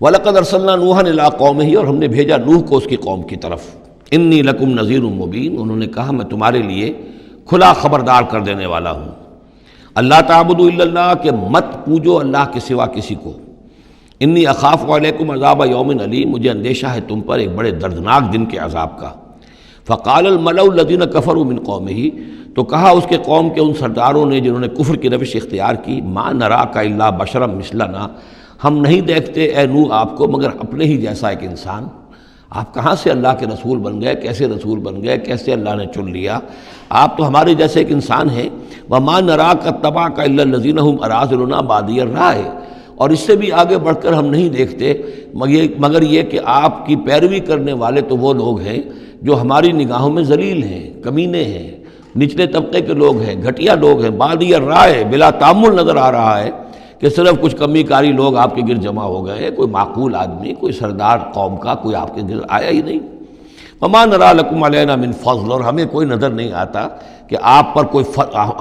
وَلَقَدْ أَرْسَلْنَا نُوحًا إِلَىٰ قَوْمِهِ، اور ہم نے بھیجا نوح کو اس کی قوم کی طرف. اِنِّی لَكُمْ نَذِيرٌ مُّبِينٌ، انہوں نے کہا میں تمہارے لیے کھلا خبردار کر دینے والا ہوں. اللہ تعبدوا الا اللہ، کہ مت پوجو اللہ کے سوا کسی کو. انی اخاف علیکم عذاب یوم علیم، مجھے اندیشہ ہے تم پر ایک بڑے دردناک دن کے عذاب کا. فقال الملأ الذین کفروا من قومہ، تو کہا اس کے قوم کے ان سرداروں نے جنہوں نے کفر کی روش اختیار کی، ما نراک الا بشرا مثلنا، ہم نہیں دیکھتے اے نوح آپ کو مگر اپنے ہی جیسا ایک انسان. آپ کہاں سے اللہ کے رسول بن گئے، کیسے رسول بن گئے، کیسے اللہ نے چن لیا؟ آپ تو ہمارے جیسے ایک انسان ہیں. وما نراک اتبعک الا الذین هم اراذلنا بادی الرائے، اور اس سے بھی آگے بڑھ کر ہم نہیں دیکھتے مگر یہ کہ آپ کی پیروی کرنے والے تو وہ لوگ ہیں جو ہماری نگاہوں میں ذلیل ہیں، کمینے ہیں، نچلے طبقے کے لوگ ہیں، گھٹیا لوگ ہیں. بادی الرائے، بلا تامل نظر آ رہا ہے کہ صرف کچھ کمی کاری لوگ آپ کے گرد جمع ہو گئے ہیں، کوئی معقول آدمی، کوئی سردار قوم کا کوئی آپ کے گرد آیا ہی نہیں. وما نرى لكم علينا من فضل، اور ہمیں کوئی نظر نہیں آتا کہ آپ پر کوئی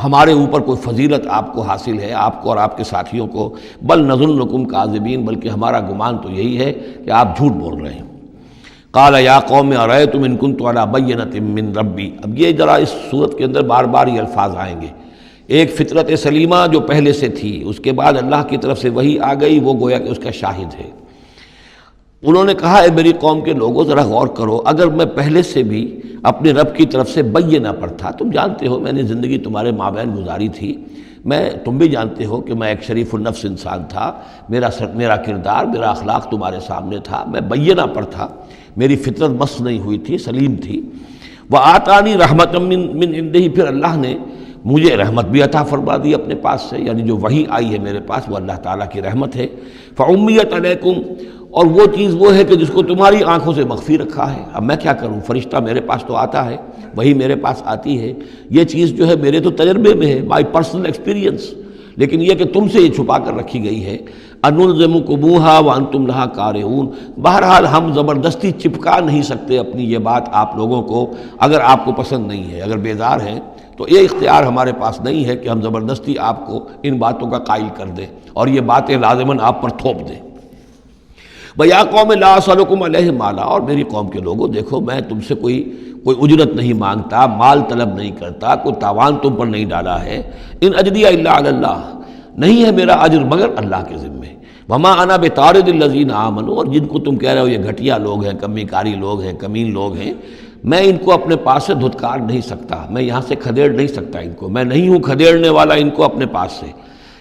ہمارے اوپر کوئی فضیلت آپ کو حاصل ہے، آپ کو اور آپ کے ساتھیوں کو. بل نظنکم کاذبین، بلکہ ہمارا گمان تو یہی ہے کہ آپ جھوٹ بول رہے ہیں. قال یا قوم ارأیتم ان كنت على بینۃ من ربی، اب یہ ذرا اس صورت کے اندر بار بار یہ الفاظ آئیں گے. ایک فطرت سلیمہ جو پہلے سے تھی، اس کے بعد اللہ کی طرف سے وحی آ گئی، وہ گویا کہ اس کا شاہد ہے. انہوں نے کہا اے میری قوم کے لوگوں ذرا غور کرو، اگر میں پہلے سے بھی اپنے رب کی طرف سے بینہ پر تھا، تم جانتے ہو میں نے زندگی تمہارے مابین گزاری تھی، تم بھی جانتے ہو کہ میں ایک شریف النفس انسان تھا، میرا کردار، میرا اخلاق تمہارے سامنے تھا، میں بینہ پر تھا، میری فطرت مس نہیں ہوئی تھی، سلیم تھی. وآتانی رحمۃ من عنده، پھر اللہ نے مجھے رحمت بھی عطا فرما دی اپنے پاس سے، یعنی جو وحی آئی ہے میرے پاس وہ اللہ تعالیٰ کی رحمت ہے. فعمیت علیکم، اور وہ چیز وہ ہے کہ جس کو تمہاری آنکھوں سے مخفی رکھا ہے. اب میں کیا کروں، فرشتہ میرے پاس تو آتا ہے، وہی میرے پاس آتی ہے، یہ چیز جو ہے میرے تو تجربے میں ہے، مائی پرسنل ایکسپیرینس، لیکن یہ کہ تم سے یہ چھپا کر رکھی گئی ہے. انلزمکموہا وانتم لہا کارہون، بہرحال ہم زبردستی چپکا نہیں سکتے اپنی یہ بات آپ لوگوں کو، اگر آپ کو پسند نہیں ہے، اگر بیزار ہیں تو یہ اختیار ہمارے پاس نہیں ہے کہ ہم زبردستی آپ کو ان باتوں کا قائل کر دیں اور یہ باتیں لازماً آپ پر تھوپ دیں. وَيَا قَوْمِ لَا أَسْأَلُكُمْ عَلَيْهِ مَالًا، اور میری قوم کے لوگوں دیکھو میں تم سے کوئی اجرت نہیں مانگتا، مال طلب نہیں کرتا، کوئی تاوان تم پر نہیں ڈالا ہے. ان اجریہ الا علی اللہ، نہیں ہے میرا اجر مگر اللہ کے ذمے. وما انا بطارد الذین آمنوا، اور جن کو تم کہہ رہے ہو یہ گھٹیا لوگ ہیں، کمی کاری لوگ ہیں، کمین لوگ ہیں، میں ان کو اپنے پاس سے دھتکار نہیں سکتا، میں یہاں سے کھدیڑ نہیں سکتا ان کو، میں نہیں ہوں کھدیڑنے والا ان کو اپنے پاس سے.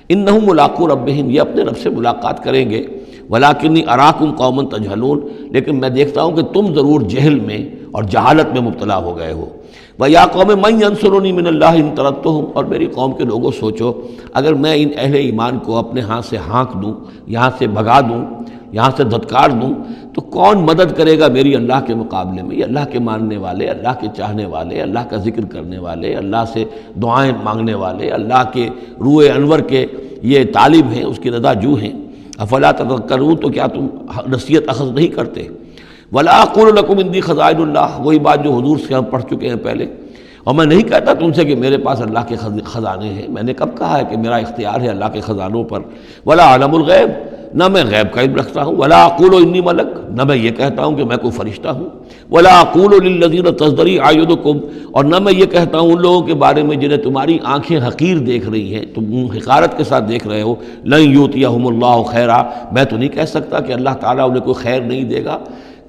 انہم ملاقو ربہم، یہ اپنے رب سے ملاقات کریں گے. ولیکنی اراکم قوما تجہلون، لیکن میں دیکھتا ہوں کہ تم ضرور جہل میں اور جہالت میں مبتلا ہو گئے ہو. وَيَا قَوْمِ مَنْ يَنْصُرُنِي مِنَ اللَّهِ إِن طَرَدتُّهُمْ، اور میری قوم کے لوگوں سوچو اگر میں ان اہل ایمان کو اپنے ہاں سے ہانک دوں، یہاں سے بھگا دوں، یہاں سے دھتکار دوں، تو کون مدد کرے گا میری اللہ کے مقابلے میں؟ یہ اللہ کے ماننے والے، اللہ کے چاہنے والے، اللہ کا ذکر کرنے والے، اللہ سے دعائیں مانگنے والے، اللہ کے روح انور کے یہ طالب ہیں، اس کی رضا جو ہیں. افلا تذکرون، تو کیا تم نصیحت اخذ نہیں کرتے؟ ولا اقول لکم عندی خزائن اللہ، وہی بات جو حضور سے ہم پڑھ چکے ہیں پہلے. اور میں نہیں کہتا تم سے کہ میرے پاس اللہ کے خزانے ہیں، میں نے کب کہا ہے کہ میرا اختیار ہے اللہ کے خزانوں پر. ولا اعلم الغیب، نہ میں غیب کا علم رکھتا ہوں. ولا اقول انی ملک، نہ میں یہ کہتا ہوں کہ میں کوئی فرشتہ ہوں. ولا اقول للذین تزدری اعینکم، اور نہ میں یہ کہتا ہوں ان لوگوں کے بارے میں جنہیں تمہاری آنکھیں حقیر دیکھ رہی ہیں، تم حقارت کے ساتھ دیکھ رہے ہو. لن یؤتیہم اللہ خیرا، میں تو نہیں کہہ سکتا کہ اللہ تعالیٰ انہیں کوئی خیر نہیں دے گا.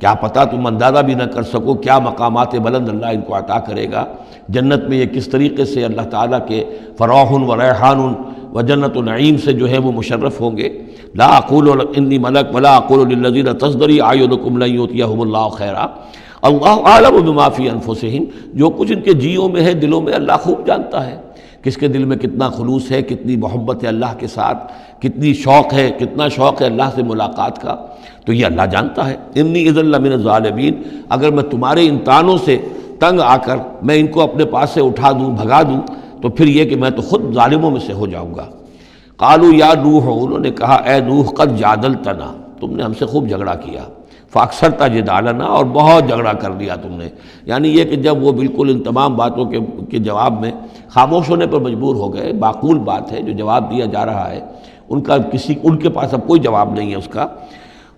کیا پتہ تم اندازہ بھی نہ کر سکو کیا مقامات بلند اللہ ان کو عطا کرے گا. جنت میں یہ کس طریقے سے اللہ تعالیٰ کے فراح و ریحان و جنت و نعیم سے جو ہے وہ مشرف ہوں گے. لا اقول انی ملک ولا اقول للذین تزدری اعینکم لن یؤتیہم اللہ خیرا اللہ اعلم بما فی انفسہم، جو کچھ ان کے جیوں میں ہے، دلوں میں، اللہ خوب جانتا ہے کس کے دل میں کتنا خلوص ہے، کتنی محبت ہے اللہ کے ساتھ، کتنی شوق ہے، کتنا شوق ہے اللہ سے ملاقات کا، تو یہ اللہ جانتا ہے. انی اذا لمن الظالمین، اگر میں تمہارے ان تانوں سے تنگ آ کر میں ان کو اپنے پاس سے اٹھا دوں، بھگا دوں، تو پھر یہ کہ میں تو خود ظالموں میں سے ہو جاؤں گا. قالوا یا نوح، انہوں نے کہا اے نوح قد جادلتنا، تم نے ہم سے خوب جھگڑا کیا. فاکثرت جدالنا، اور بہت جھگڑا کر لیا تم نے. یعنی یہ کہ جب وہ بالکل ان تمام باتوں کے جواب میں خاموش ہونے پر مجبور ہو گئے، معقول بات ہے جو جواب دیا جا رہا ہے، ان کے پاس اب کوئی جواب نہیں ہے اس کا.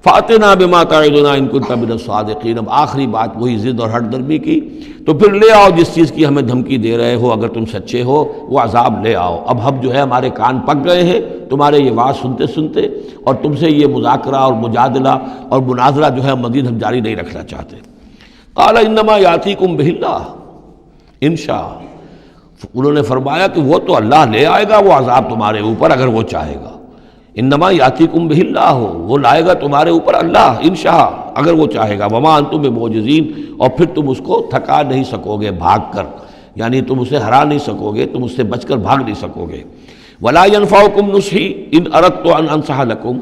فاتنا بما تعدنا ان کنت من الصادقین، اب آخری بات وہی ضد اور ہٹ درمی کی، تو پھر لے آؤ جس چیز کی ہمیں دھمکی دے رہے ہو، اگر تم سچے ہو وہ عذاب لے آؤ۔ اب جو ہے ہمارے کان پک گئے ہیں تمہارے یہ بات سنتے سنتے، اور تم سے یہ مذاکرہ اور مجادلہ اور مناظرہ جو ہے مزید ہم جاری نہیں رکھنا چاہتے۔ قال انما یاتیکم بہ اللہ ان شاء، انہوں نے فرمایا کہ وہ تو اللہ لے آئے گا وہ عذاب تمہارے اوپر اگر وہ چاہے گا۔ انما یاتیکم بہ اللہ، وہ لائے گا تمہارے اوپر اللہ انشاء اگر وہ چاہے گا۔ وما انتم بمعجزین، اور پھر تم اس کو تھکا نہیں سکو گے بھاگ کر، یعنی تم اسے ہرا نہیں سکو گے، تم اس سے بچ کر بھاگ نہیں سکو گے۔ ولا ينفعکم نصحی ان اردت ان انصح لکم،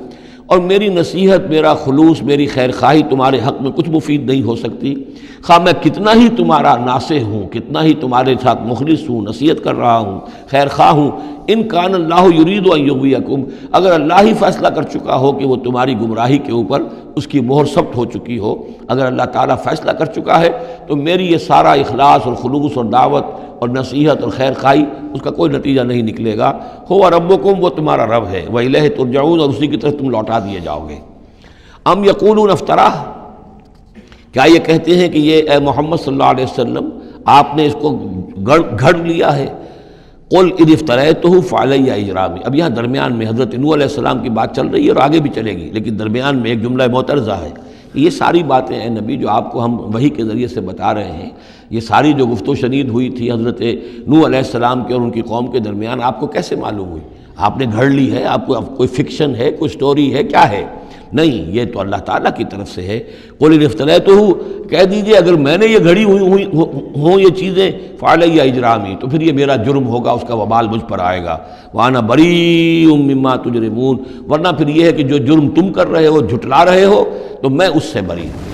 اور میری نصیحت، میرا خلوص، میری خیر خواہی تمہارے حق میں کچھ مفید نہیں ہو سکتی، خواہ میں کتنا ہی تمہارا ناصح ہوں، کتنا ہی تمہارے ساتھ مخلص ہوں، نصیحت کر رہا ہوں، خیر خواہ ہوں۔ ان کان اللہ یرید ان یغویکم، اگر اللہ ہی فیصلہ کر چکا ہو کہ وہ تمہاری گمراہی کے اوپر اس کی مہر ثبت ہو چکی ہو، اگر اللہ تعالیٰ فیصلہ کر چکا ہے تو میری یہ سارا اخلاص اور خلوص اور دعوت اور نصیحت اور خیر خواہی اس کا کوئی نتیجہ نہیں نکلے گا۔ هو ربکم، وہ تمہارا رب ہے، وإلیہ ترجعون، اور اسی کی طرف تم لوٹا دیے جاؤ گے۔ ام یقولون افتراہ، کیا یہ کہتے ہیں کہ یہ اے محمد صلی اللہ علیہ وسلم آپ نے اس کو گھڑ لیا ہے؟ قل ان افتریتہ فعلی اجرامی، اب یہاں درمیان میں حضرت نوح علیہ السلام کی بات چل رہی ہے اور آگے بھی چلے گی، لیکن درمیان میں ایک جملہ معترضہ ہے۔ یہ ساری باتیں اے نبی جو آپ کو ہم وحی کے ذریعے سے بتا رہے ہیں، یہ ساری جو گفت و شنید ہوئی تھی حضرت نوح علیہ السلام کے اور ان کی قوم کے درمیان، آپ کو کیسے معلوم ہوئی؟ آپ نے گھڑ لی ہے؟ آپ کو اب کوئی فکشن ہے، کوئی سٹوری ہے، کیا ہے؟ نہیں، یہ تو اللہ تعالیٰ کی طرف سے ہے۔ قل ان افتریتہ، کہہ دیجئے اگر میں نے یہ گھڑی ہوئی ہوں یہ چیزیں، فعلی اجرامی، تو پھر یہ میرا جرم ہوگا، اس کا وبال مجھ پر آئے گا۔ وانا بریء مما تجرمون، ورنہ پھر یہ ہے کہ جو جرم تم کر رہے ہو، جھٹلا رہے ہو، تو میں اس سے بری ہوں۔